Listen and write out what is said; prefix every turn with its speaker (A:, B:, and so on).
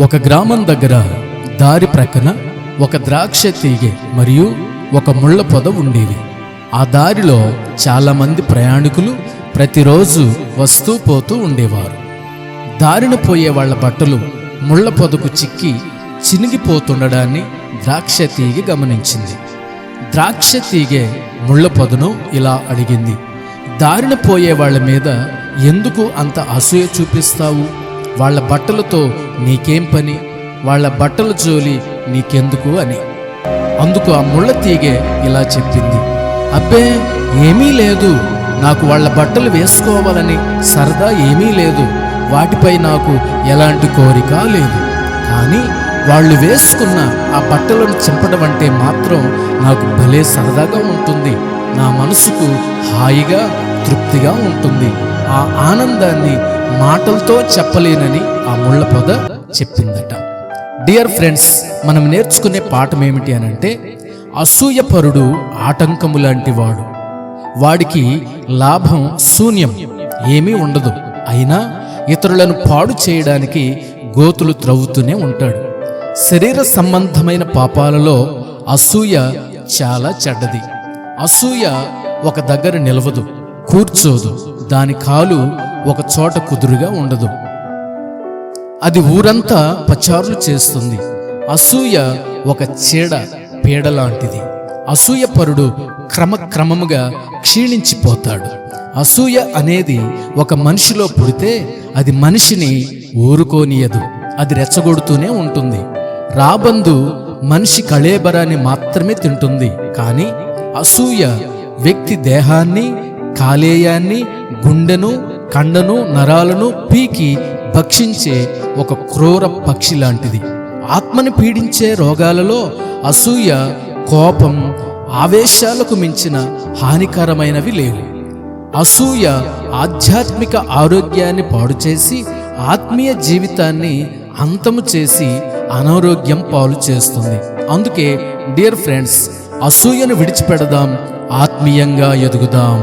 A: ఒక గ్రామం దగ్గర దారి ప్రక్కన ఒక ద్రాక్ష తీగె మరియు ఒక ముళ్ళ పొద ఉండేవి. ఆ దారిలో చాలామంది ప్రయాణికులు ప్రతిరోజు వస్తూ పోతూ ఉండేవారు. దారిన పోయే వాళ్ళ బట్టలు ముళ్ళ పొదకు చిక్కి చినిగిపోతుండడాన్ని ద్రాక్ష తీగె గమనించింది. ద్రాక్ష తీగె ముళ్ళ పొదను ఇలా అడిగింది, దారిన పోయే వాళ్ళ మీద ఎందుకు అంత అసూయ చూపిస్తావు? వాళ్ళ బట్టలతో నీకేం పని? వాళ్ళ బట్టల జోలి నీకెందుకు అని. అందుకు ఆ ముళ్ళ తీగె ఇలా చెప్పింది, అబ్బే ఏమీ లేదు, నాకు వాళ్ళ బట్టలు వేసుకోవాలని సరదా ఏమీ లేదు, వాటిపై నాకు ఎలాంటి కోరిక లేదు. కానీ వాళ్ళు వేసుకున్న ఆ బట్టలను చింపడం అంటే మాత్రం నాకు భలే సరదాగా ఉంటుంది. నా మనసుకు హాయిగా తృప్తిగా ఉంటుంది. ఆ ఆనందాన్ని మాటలతో చెప్పలేనని ఆ ముళ్ళ పొద చెప్పిందట. డియర్ ఫ్రెండ్స్, మనం నేర్చుకునే పాఠం ఏమిటి అనంటే, అసూయపరుడు ఆటంకము లాంటి వాడు. వాడికి లాభం శూన్యం, ఏమీ ఉండదు. అయినా ఇతరులను పాడు చేయడానికి గోతులు త్రవ్వుతూనే ఉంటాడు. శరీర సంబంధమైన పాపాలలో అసూయ చాలా చెడ్డది. అసూయ ఒక దగ్గర నిలవదు, కూర్చోదు. దాని కాలు ఒక చోట కుదురుగా ఉండదు. అది ఊరంతా పచారులు చేస్తుంది. అసూయ ఒక చీడ పీడలాంటిది. అసూయపరుడు క్రమక్రమముగా క్షీణించిపోతాడు. అసూయ అనేది ఒక మనిషిలో పుడితే అది మనిషిని ఊరుకోనియదు. అది రెచ్చగొడుతూనే ఉంటుంది. రాబందు మనిషి కళేబరాన్ని మాత్రమే తింటుంది. కానీ అసూయ వ్యక్తి దేహాన్ని, కాలేయాన్ని, గుండెను, కండను, నరాలను పీకి భక్షించే ఒక క్రూర పక్షి లాంటిది. ఆత్మని పీడించే రోగాలలో అసూయ, కోపం, ఆవేశాలకు మించిన హానికరమైనవి లేవు. అసూయ ఆధ్యాత్మిక ఆరోగ్యాన్ని పాడు చేసి, ఆత్మీయ జీవితాన్ని అంతము చేసి అనారోగ్యం పాలు చేస్తుంది. అందుకే డియర్ ఫ్రెండ్స్, అసూయను విడిచిపెడదాం, ఆత్మీయంగా ఎదుగుదాం.